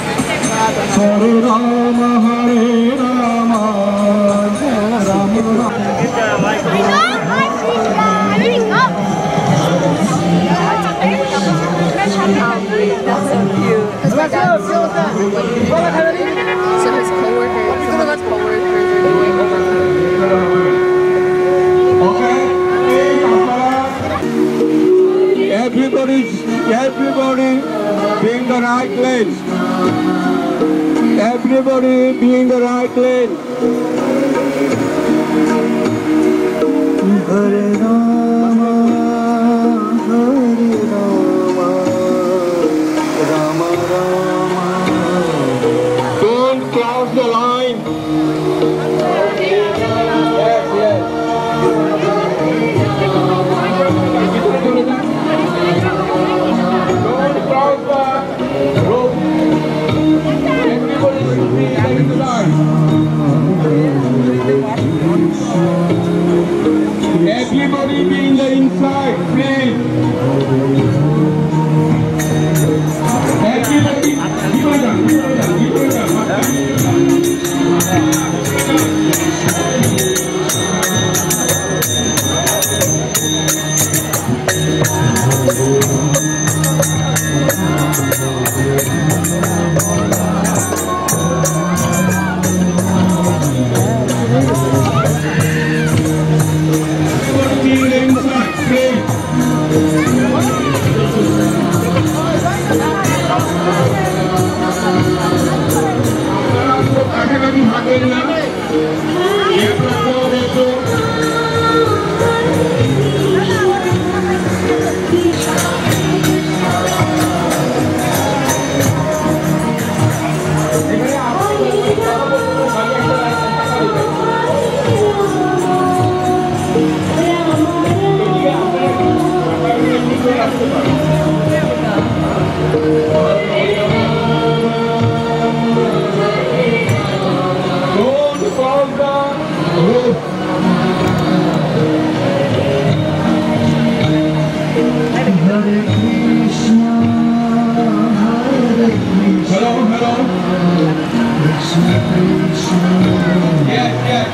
Hare Rama, Rama That's so cute. So his coworkers are doing Everybody be in the right lane. Everybody be in the right lane. Hare Rama, Rama Rama. Don't cross the line. Everybody be in the inside, please. Everybody,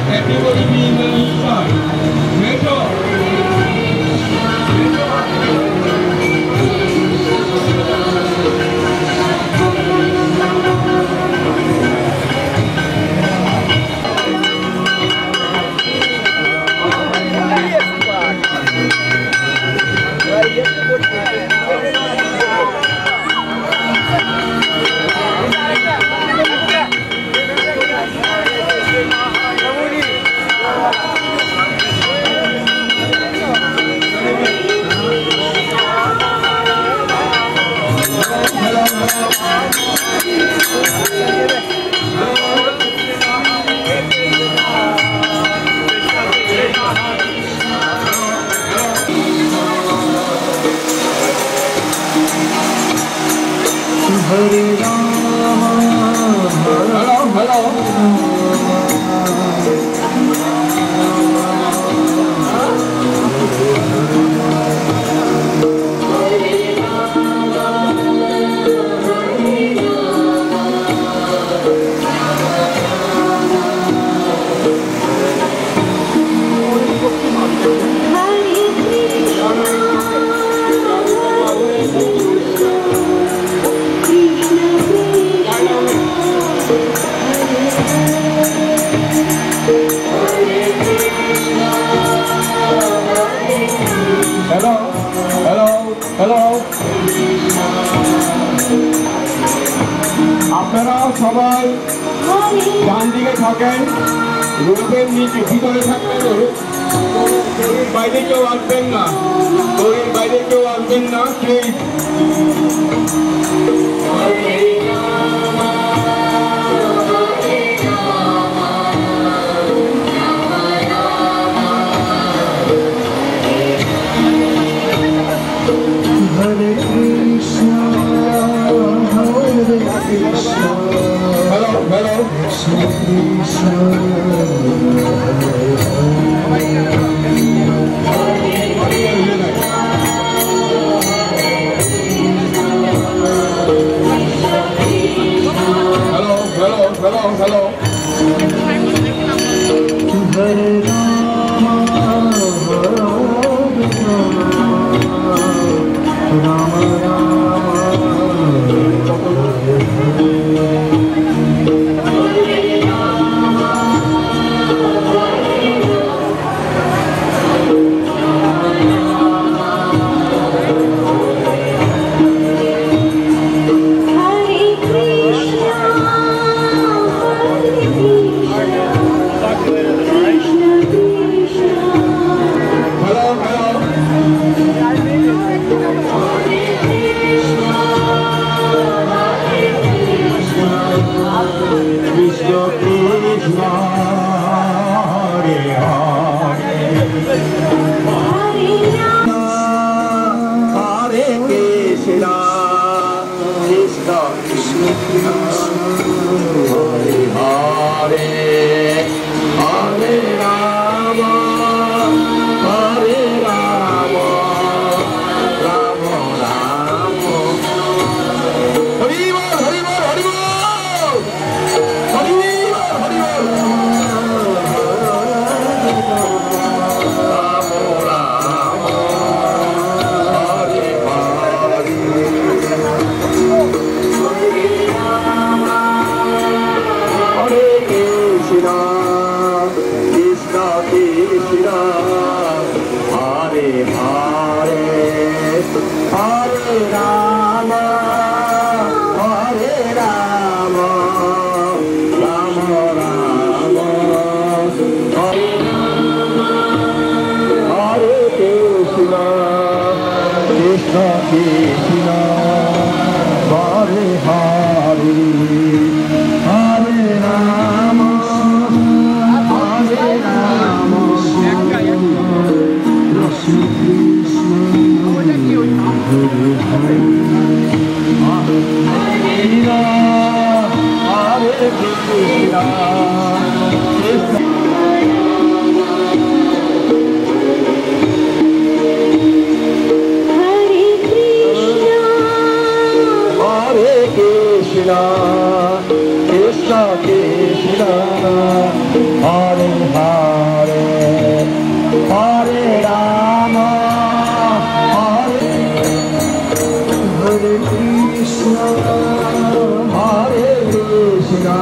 everybody be in the inside. Hare Rama, hello. Hello. আপনারা সবাই ডান দিকে থাকেন, রূপের নিচে ভিতরে থাকবেন। Cô invite đến cho anh bên nào. Cô invite đến cho anh bên nào please. Hare Krishna, Hare Krishna. Hello, hello. Krishna Krishna, Hello, hello, hello, hello. Hare Rama, Rama Krishna,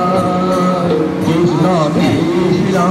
Krishna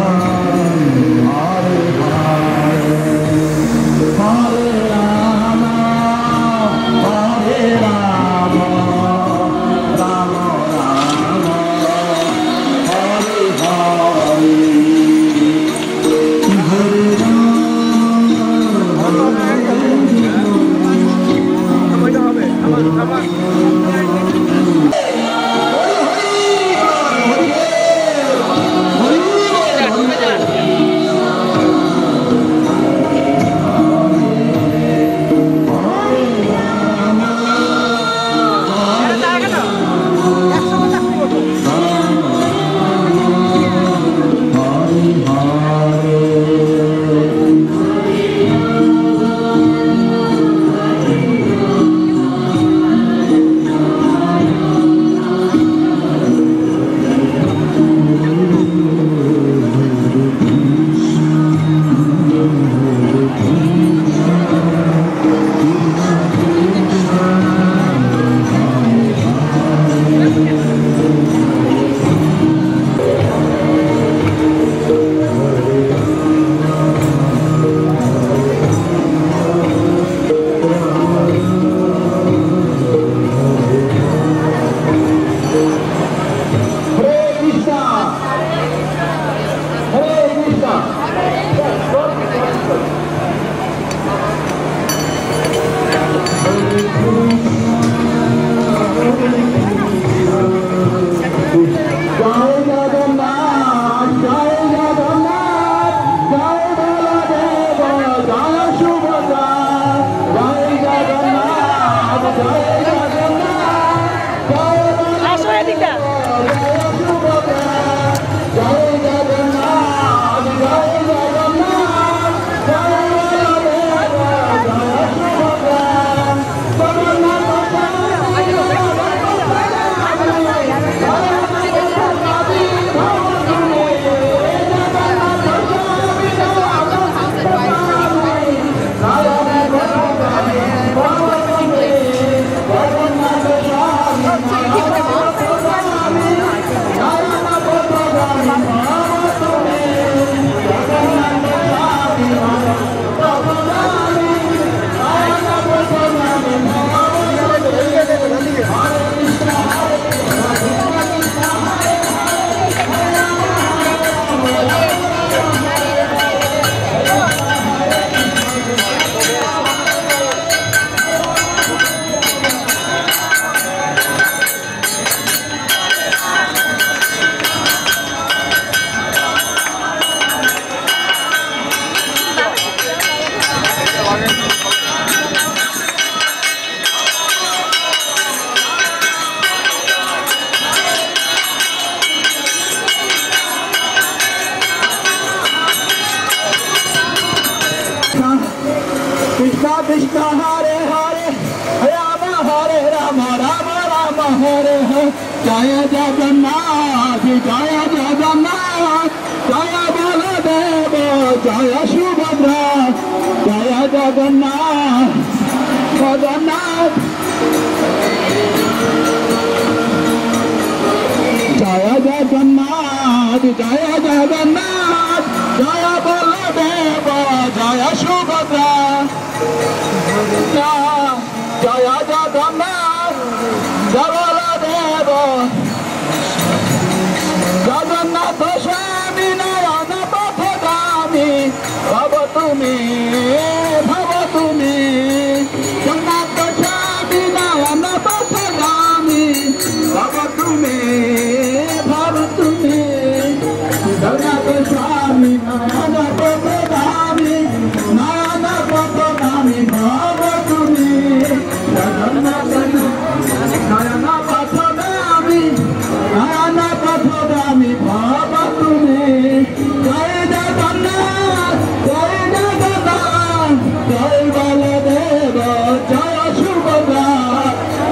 Krishna Hare Hare Rama Hare Rama Rama Rama Hare Hare Jaya Jagannath Jaya Jagannath Jaya Baladeva Jaya Subhadra Jaya Jagannath Jagannath Jaya Jagannath Jaya Jagannath Jaya Baladeva Jaya Subhadra Jaya Jagannath Jaya Baladeva Jagannath Swami Nayana Patagami Bhavatumi Bhavatumi Jagannath Swami Nayana Patagami Bhavatumi Bhavatumi Jagannath Swami Nayana Patagami Nayana Patagami Bhavatumi Jagannath Nayana Patagami Nayana Patagami Bhavatumi Jai Jagannath Jai Jagannath Jai Baladeva Jai Subhadra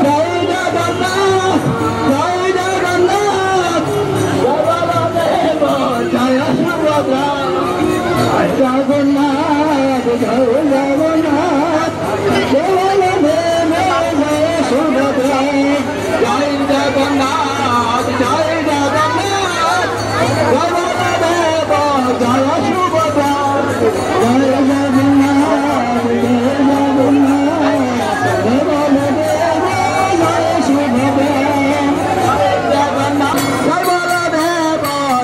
Jai Jagannath Jai Jagannath Jai Baladeva Jai Subhadra Jai Jagannath Jai Jagannath Jai Baladeva Jai Subhadra Jai Jagannath Jai Jagannath Jai Baladeva Jai Subhadra Jai Jagannath Jai Jagannath Jai Baladeva Jai Subhadra Jai Jagannath Jai Baladeva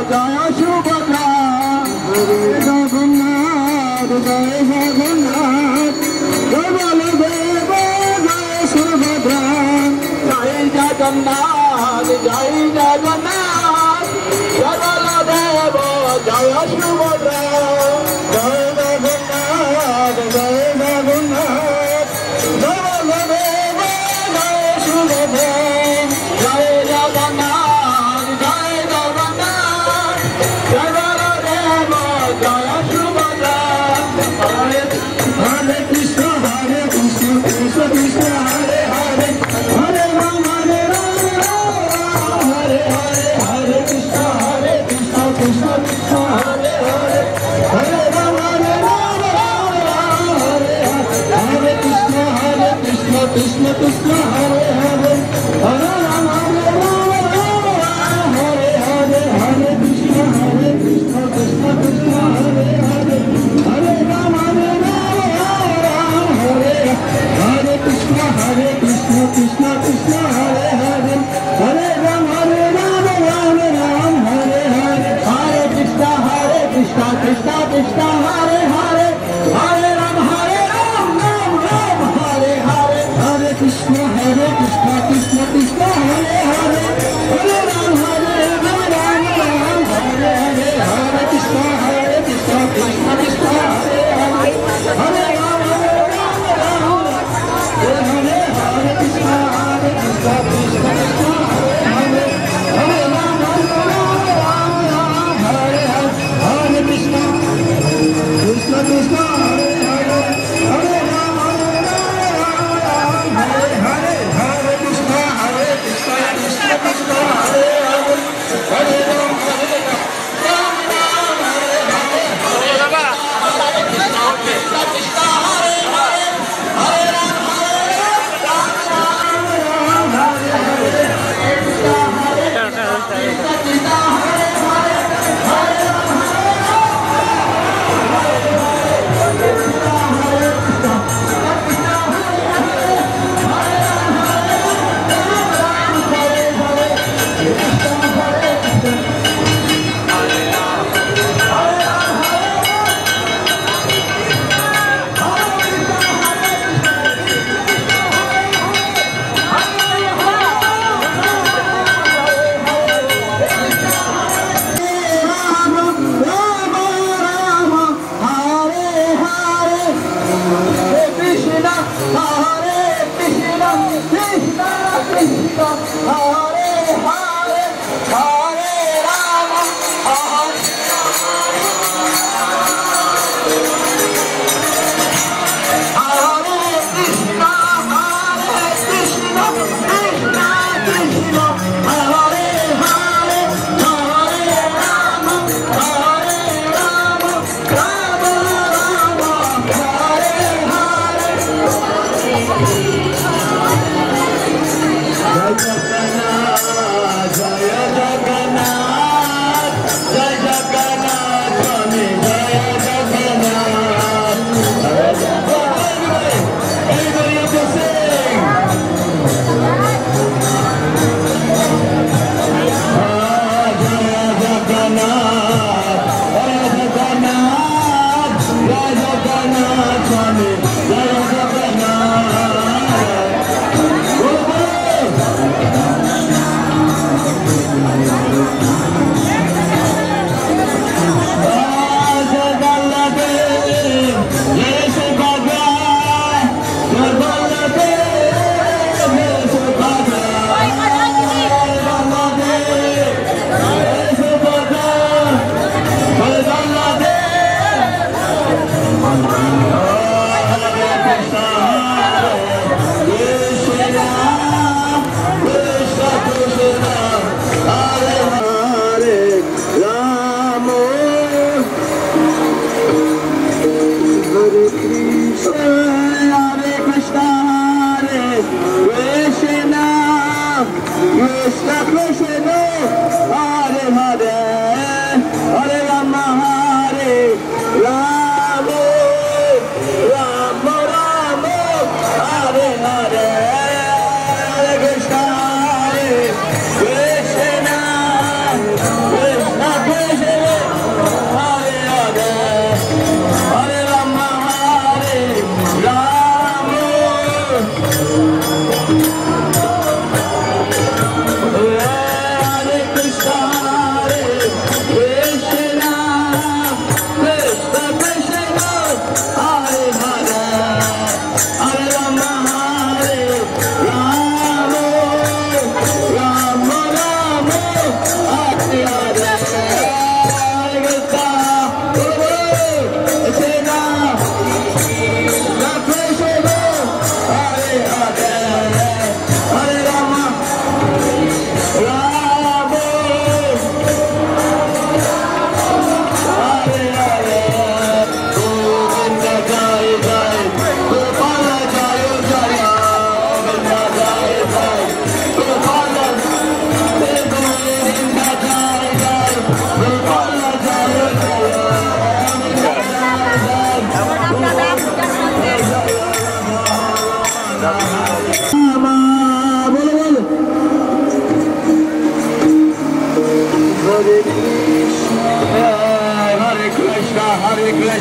Jai Subhadra Jai Jagannath Jai Jagannath Jai Baladeva Jai Subhadra Jai Jagannath Jai Jagannath Jai Baladeva Jai Subhadra Jai Jagannath Jai Jagannath Jai Baladeva Jai Subhadra Jai Jagannath Jai Jagannath Jai Baladeva Jai Subhadra Hare Krishna Hare Krishna Krishna Krishna Hare Hare Hare Rama Hare Hare Hare Krishna Krishna Krishna Hare Hare Hare Rama Hare Hare Krishna Krishna Krishna Hare Hare Hare Rama Hare Hare Hare Krishna Krishna Krishna Hare Hare Hare Rama Hare Krishna Krishna Krishna Hare Hare Hare Rama Hare Hare Krishna Krishna Krishna Hare Hare Hare Rama Hare Ram Hare Hare Hare Krishna Krishna Krishna Hare Hare Hare Rama Hare Ram Hare Hare Hare Krishna Krishna Krishna Hare Hare Hare Rama Hare Hare Krishna Krishna Krishna Hare Hare Hare Rama Hare Hare Hare Krishna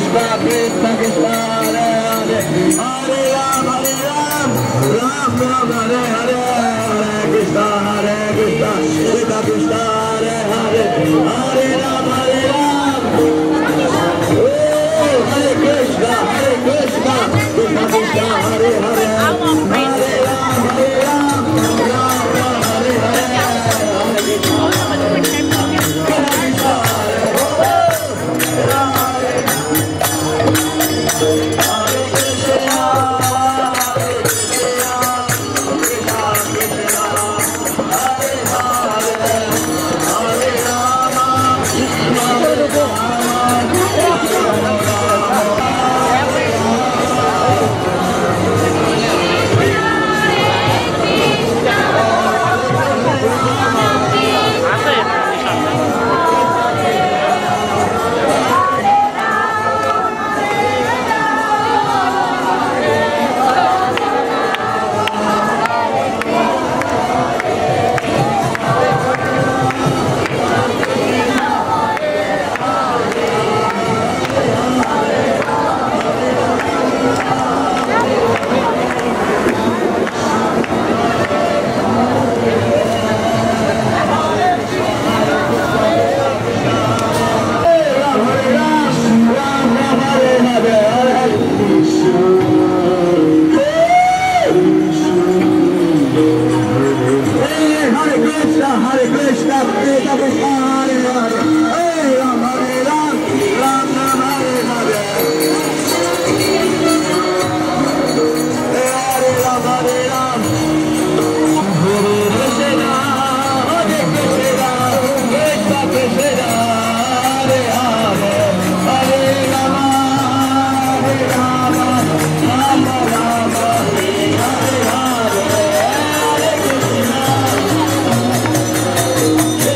Krishna Krishna Krishna Hare Hare Hare Ram Ram Ram Hare Hare Hare Krishna Krishna Krishna Hare Hare Hare Ram Oh Hare Krishna Krishna Krishna Hare Hare Hare Ram Ram Hare Hare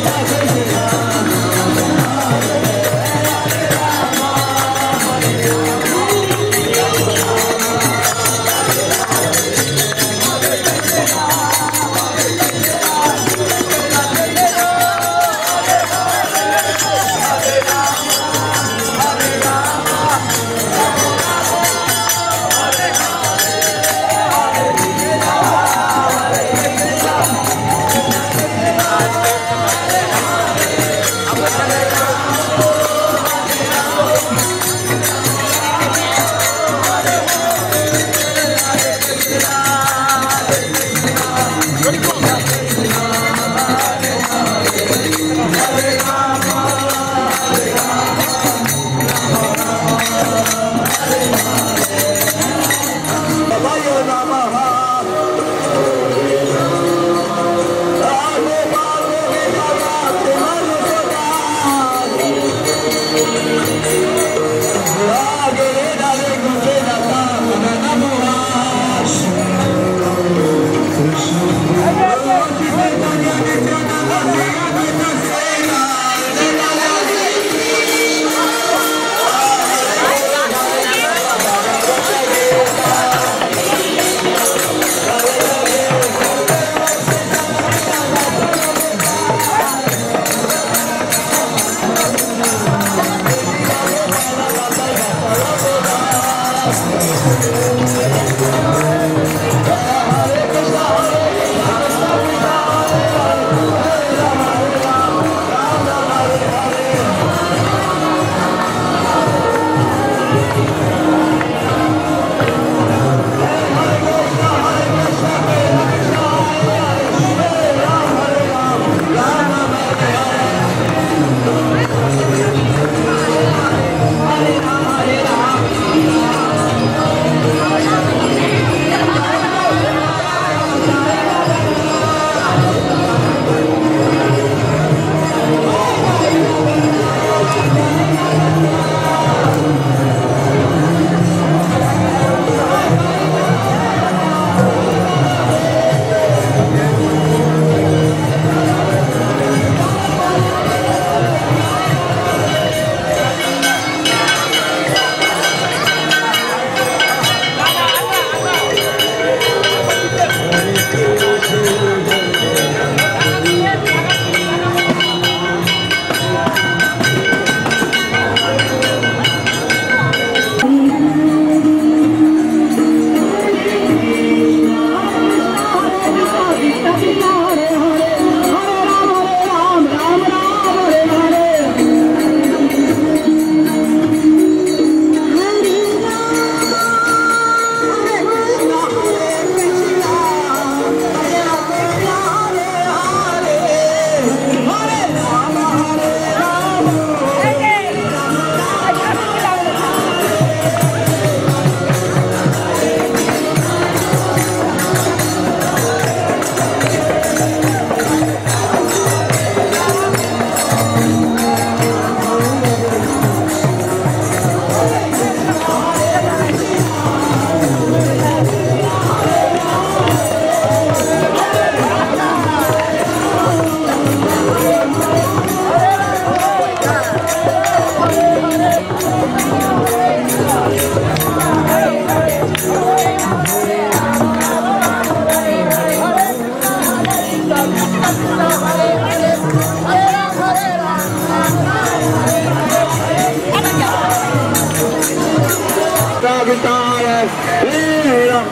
Krishna, Hare Ram.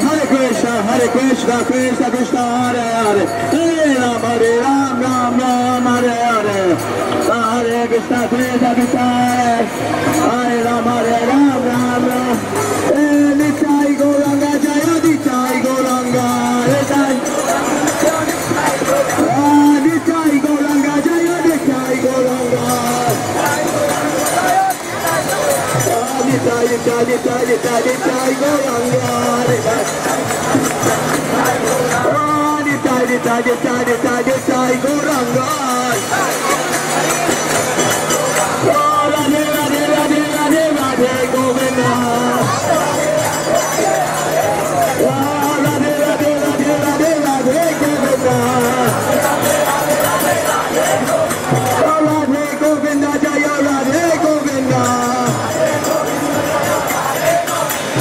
Hare Krishna, Krishna Krishna, Hare Hare, Hare Ram, Ram Ram, Hare Hare. Hare Krishna, Krishna Krishna, Hare Ram, Ram Ram. Nitai Gauranga, Jaya Nitai Gauranga, Nitai Gauranga, Jaya Nitai Gauranga. Nitai Gauranga. Radhe Radhe Radhe Radhe Radhe Govinda. Radhe Radhe Radhe Radhe Radhe Govinda. Radhe Govinda, Jaya Radhe Govinda.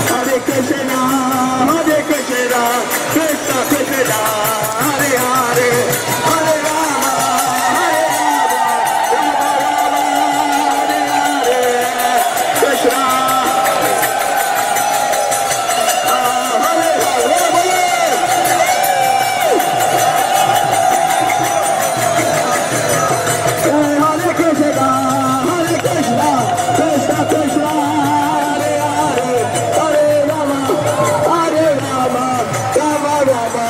Hare Krishna, Krishna Krishna, Hare Hare, Hare Rama, Hare Rama, Rama Rama, Hare Hare, Krishna. Hare Hare, Hare Krishna, Krishna Krishna, Hare Hare, Hare Rama, Hare Rama, Rama Rama,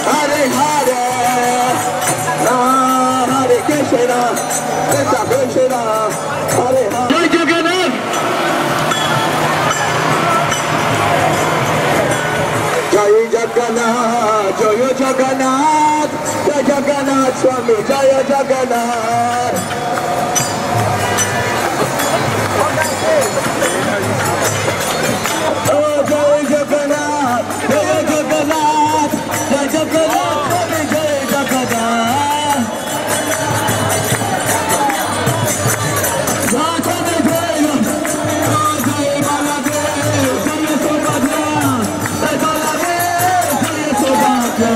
Hare Hare. Hare Krishna, Krishna Krishna, Hare Hare. Jai Jagannath. Jai Jagannath, Jai Jagannath, Jai Jagannath Swami, Jai Jagannath. Oh, Jai Jagannath, Jai Jagannath, Jai Jagannath Swami, Jai Jagannath. Jai Jagannath, Jai Baladev, Jai Subhadra, Jai Baladev, Jai Subhadra.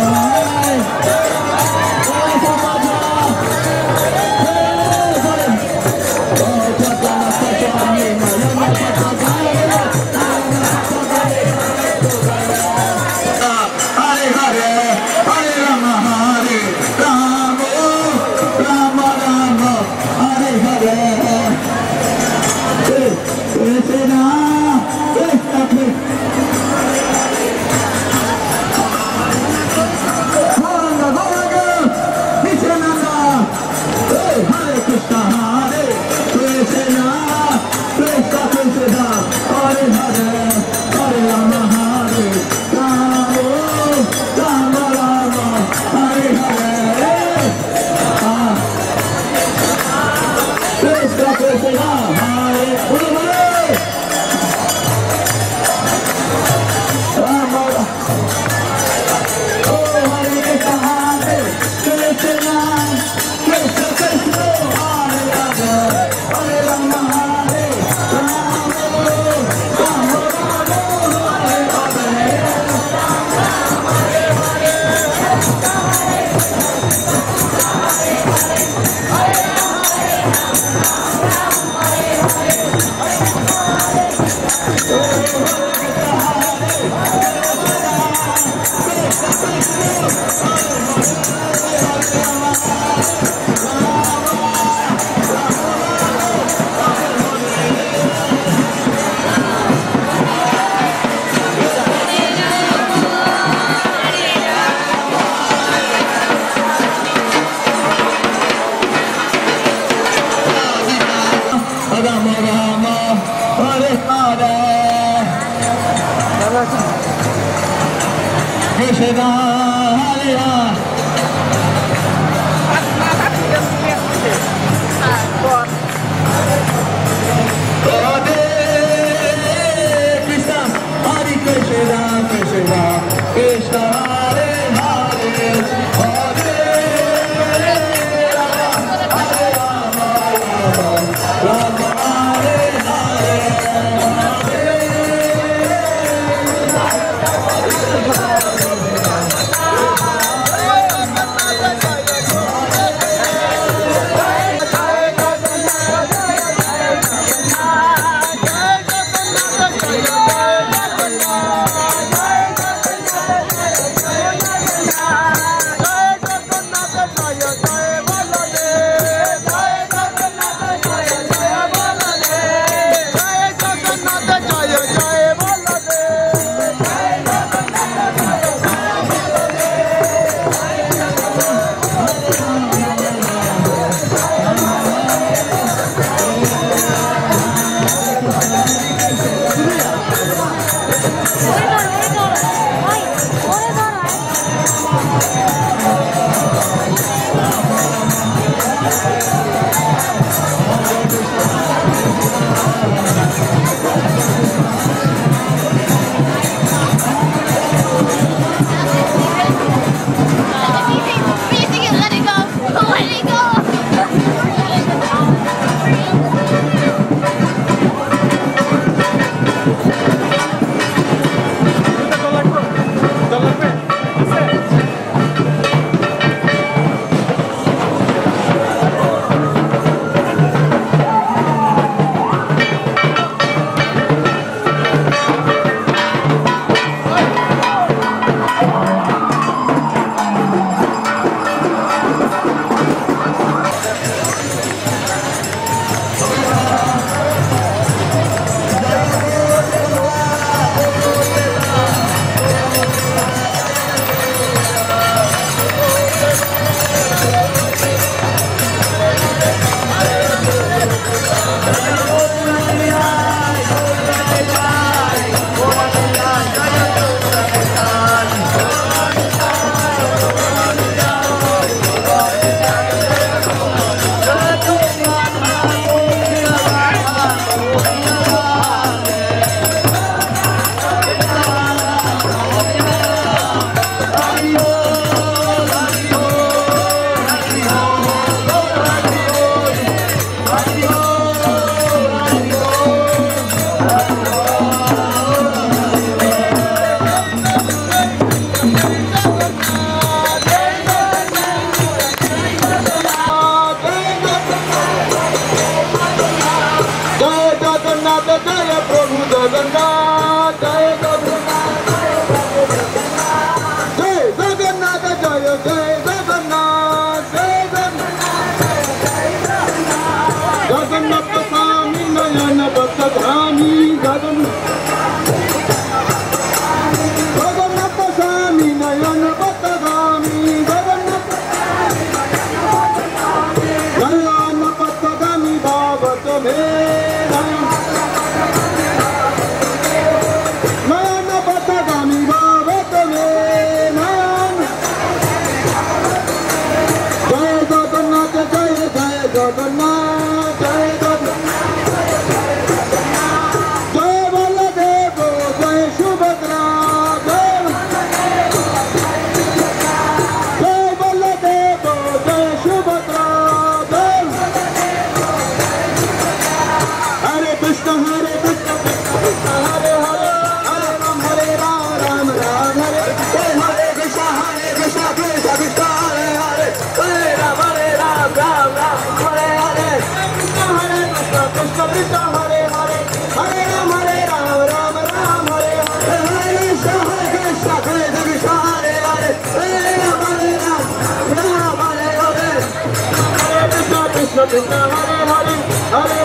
Hare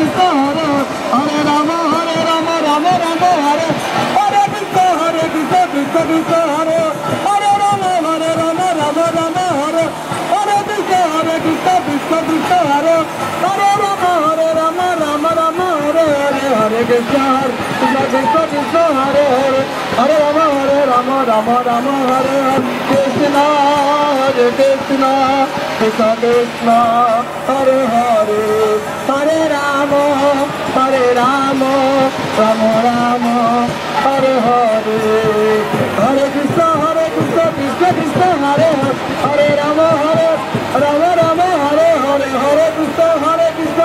Krishna হরে রাম রাম রাম হরে হরে কৃষ্ণ কৃষ্ণ কৃষ্ণ হরে হরে রাম রাম রাম হরে হরে কৃষ্ণ কৃষ্ণ কৃষ্ণ হরে হরে রাম রাম রাম হরে হরে হরে কৃষ্ণ কৃষ্ণ কৃষ্ণ হরে হরে হরে রাম রাম রাম হরে কৃষ্ণ কৃষ্ণ কৃষ্ণ কৃষ্ণ হরে হরে হরে রাম রাম রাম হরে হরে হরে কৃষ্ণ কৃষ্ণ কৃষ্ণ হরে হরে রাম রাম হরে হরে হরে কৃষ্ণ কৃষ্ণ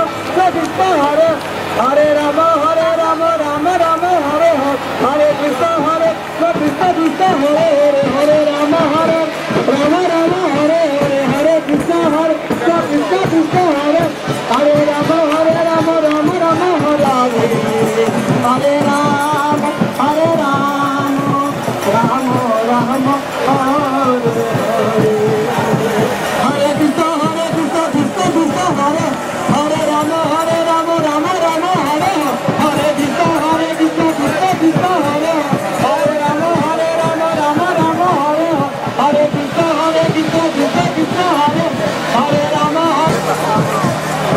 কৃষ্ণ হরে হরে রাম রাম রাম হরে হরে কৃষ্ণ কৃষ্ণ কৃষ্ণ হরে হরে রাম রাম হরে হরে হরে কৃষ্ণ কৃষ্ণ কৃষ্ণ হরে হরে রাম রাম রাম হরে হরে রাম রাম রাম হরে হরে কৃষ্ণ কৃষ্ণ কৃষ্ণ হরে হরে রাম রাম রাম হরে হরে কৃষ্ণ কৃষ্ণ কৃষ্ণ হরে হরে রাম রাম রাম হরে হরে কৃষ্ণ কৃষ্ণ কৃষ্ণ হরে হরে রাম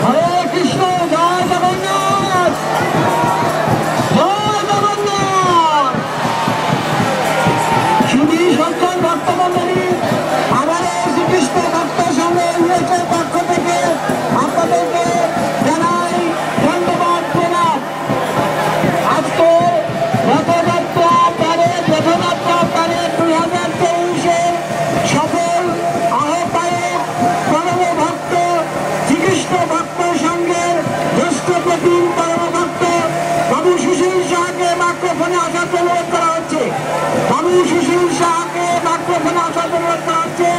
হরে কৃষ্ণ জয় জগন্নাথ জয় জগন্নাথ। শুধু সজ্জন ভক্তমণ্ডলী আমাদের শ্রীকৃষ্ণ ভক্ত সঙ্গে ইংরেজের পক্ষ থেকে আপনাদেরকে জানাই ধন্যবাদ প্রণাম। আজকে রথযাত্রা প্যারেড 2023-এর সফল আহ্বায়ক পরম ভক্ত শ্রীকৃষ্ণ ভক্ত সংঘের জ্যেষ্ঠ প্রতিম পরম ভক্ত বাবু সুশীল শাহকে মাইক্রোফোনে আসার অনুরোধ করা হচ্ছে। বাবু সুশীল শাহকে মাইক্রোফোনে আসার অনুরোধ করা হচ্ছে।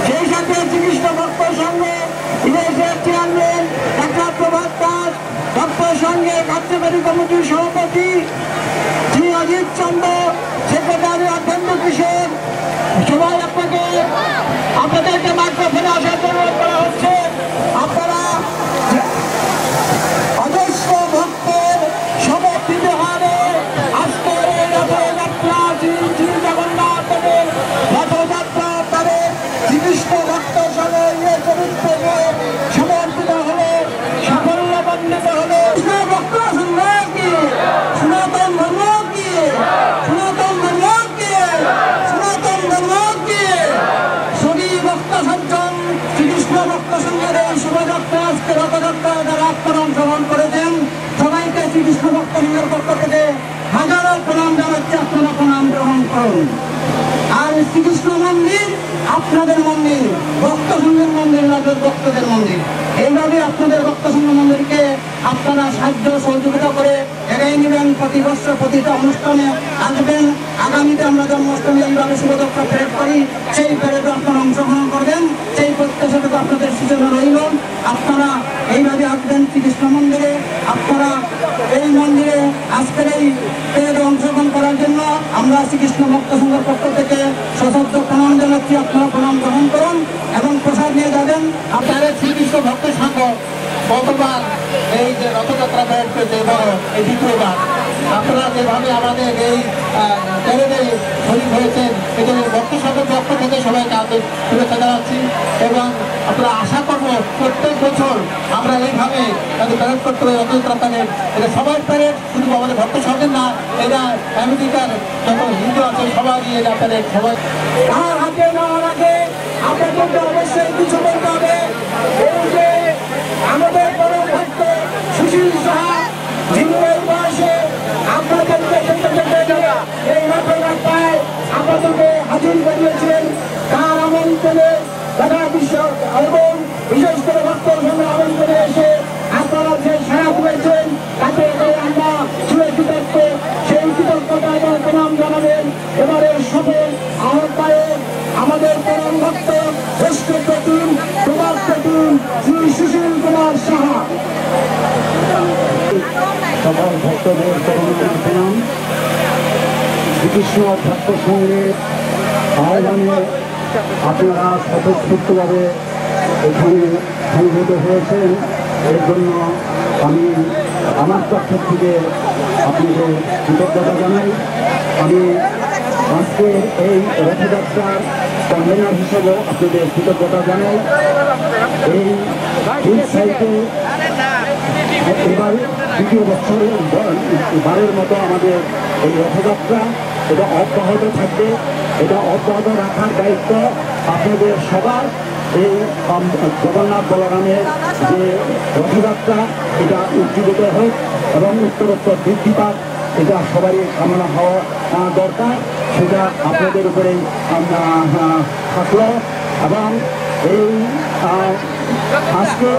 সেই সাথে শ্রীকৃষ্ণ ভক্ত সংঘে বিদেশের চেয়ারম্যান ডাক্তার প্রভাত দাস, ভক্ত সংঘের কার্যকারী কমিটির সভাপতি শ্রী অজিত চন্দ্র, সেক্রেটারি অধ্যক্ষ কিশোর, সবাই আপনাদেরকে মাইক্রোফোনে আসার অনুরোধ করা হচ্ছে। আপনারা অজস্র ভক্তের সমর্থিত হারে আজকের এই রথযাত্রা শ্রী জগন্নাথ দেবের রথযাত্রা তারে শ্রীকৃষ্ণ ভক্ত সঙ্গে চরিত্রকে সমর্পিত হলে সাফল্যমণ্ডিত হলে ভক্ত সংঘ কি সনাতন ধর্ম কি সনাতন ধর্ম কি সনাতন ধর্ম কি সবই ভক্ত সজ্জন শ্রীকৃষ্ণ ভক্ত সংঘের এই শোভাযাত্রা আজকে রথযাত্রা যারা আপনারা অংশগ্রহণ করেছেন সবাইকে শ্রীকৃষ্ণ ভক্ত সংঘের পক্ষ থেকে হাজারো প্রণাম জানাচ্ছি। আপনারা প্রণাম গ্রহণ করুন। আর শ্রীকৃষ্ণ মন্দির আপনাদের মন্দির, ভক্ত সংঘের মন্দির, রাজের ভক্তদের মন্দির। এইভাবে আপনাদের ভক্ত সংঘ মন্দিরকে আপনারা সাহায্য সহযোগিতা করে এগিয়ে নেবেন। প্রতি বছর প্রতিটা অনুষ্ঠানে আসবেন। আগামীতে আমরা জন্মাষ্টমী এইভাবে শুভযাত্রা প্যারেড করি, সেই প্যারেডে আপনারা অংশগ্রহণ করবেন। সেই প্রত্যাশাটা আপনাদের সূচনা রইল। আপনারা এইভাবে আসবেন শ্রীকৃষ্ণ মন্দিরে। আপনারা এই মন্দিরে আজকের এই প্যারেডে অংশগ্রহণ করার জন্য আমরা শ্রীকৃষ্ণ ভক্ত সংঘের পক্ষ থেকে সশব্দ প্রণাম জানাচ্ছি। আপনারা প্রণাম গ্রহণ করুন এবং প্রসাদ নিয়ে যাবেন। আপনারা শ্রীকৃষ্ণ ভক্ত সংঘ গতবার এই যে রথযাত্রা প্যারেড পেয়েছে বড় এই দ্বিতীয়বার আপনারা যেভাবে আমাদের এই প্যারেডে শরীর হয়েছেন এজন্য ভক্ত সংঘের পক্ষ থেকে সবাইকে আন্তরিক শুভেচ্ছা জানাচ্ছি এবং আমরা আশা করব প্রত্যেক বছর আমরা এইভাবে প্যারেড করতে হবে। রথযাত্রা প্যারেড এটা সবার প্যারেড, শুধু আমাদের ভক্ত সংঘের না, এটা আমেরিকার যত হিন্দু আছে সবারই এটা প্যারেড। সবাই তার হাতে নেওয়ার আগে আপনাদেরকে অবশ্যই কিছু বলতে হবে। এই যে আমাদের বড় ভক্ত সুশীল সাহা যিনি এই বয়সে আপনাদেরকে এই রথযাত্রায় আপনাদেরকে হাজির করিয়েছেন, তার আমন্ত্রণে সারা বিশ্ব এবং বিশেষ করে ভক্ত সংঘের আমন্ত্রণে এসে আপনারা যে সাড়া দিয়েছেন তাতে আমরা সুরক্ষিত সেই কৃতজ্ঞতা এবং প্রণাম জানাবেন। এবারের সফল আহ্বায়ক আমাদের পরম ভক্ত শ্রেষ্ঠ প্রতিম প্রভাত প্রতিম শ্রী সুশীল কুমার সাহা। সকল ভক্তদের প্রণাম। শ্রীকৃষ্ণ ভক্ত সংঘের আহ্বানে আপনারা স্বতঃস্ফূর্তভাবে এখানে সংগঠিত হয়েছেন। এর জন্য আমি আমার পক্ষ থেকে আপনাদের কৃতজ্ঞতা জানাই। আমি আজকে এই রথযাত্রার কনভেনার হিসেবেও আপনাদের কৃতজ্ঞতা জানাই। এই সাইটে এবার দ্বিতীয় বারের মতো আমাদের এই রথযাত্রা এটা অব্যাহত থাকবে। এটা অব্যাহত রাখার দায়িত্ব আপনাদের সবার। এই জগন্নাথ বলরামের যে রথযাত্রা এটা উজ্জীবিত হোক এবং উত্তরোত্তর বৃদ্ধি পাক, এটা সবারই কামনা হওয়া দরকার। সেটা আপনাদের উপরেই থাকলো। এবং এই আজকে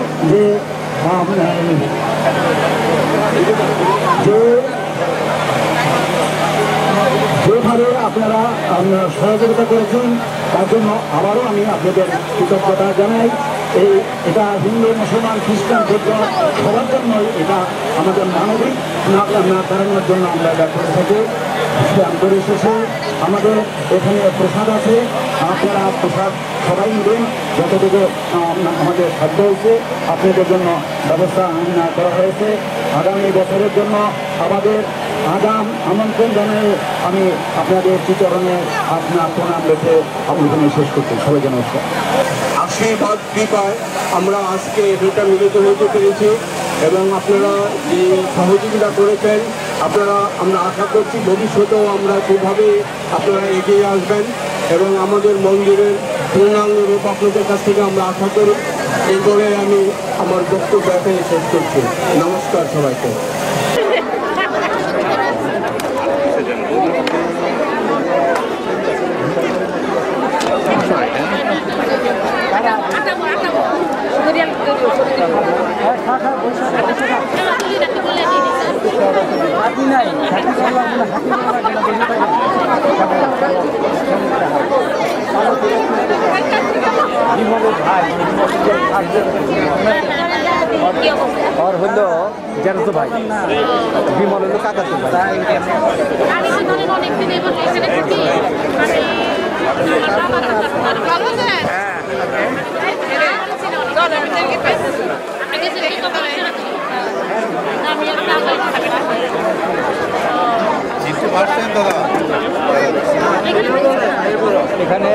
যেভাবে আপনারা সহযোগিতা করেছেন তার জন্য আবারও আমি আপনাদের কৃতজ্ঞতা জানাই। এটা হিন্দু, মুসলমান, খ্রিস্টান, বৌদ্ধ সবার জন্যই এটা আমাদের মানবিক না কারণের জন্য আমরা এটা করে থাকি। পরিশেষে আমাদের এখানে প্রসাদ আছে, আপনারা প্রসাদ সবাই নেবেন যতটুকু আমাদের সাধ্য হয়েছে। আপনাদের জন্য ব্যবস্থা করা হয়েছে। আগামী বছরের জন্য আমাদের আগাম আমন্ত্রণ জানাই আমি আপনাদের চিচরণে আপনার প্রণাম রেখে আমি এখানে শেষ করছি। সবাইকে নমস্কার। আশীর্বাদ কৃপায় আমরা আজকে এটা মিলিত হতে পেরেছি এবং আপনারা যে সহযোগিতা করেছেন আমরা আশা করছি ভবিষ্যতেও আমরা সেভাবে আপনারা এগিয়ে আসবেন এবং আমাদের মন্দিরের পূর্ণাঙ্গ রূপ আপনাদের কাছ থেকে আমরা আশা করি। এই করে আমি আমার বক্তব্য এখানে শেষ করছি। নমস্কার সবাইকে। और হলো জ্যাঠতো ভাই, বিমল হলো কাকাতো ভাই। এখানে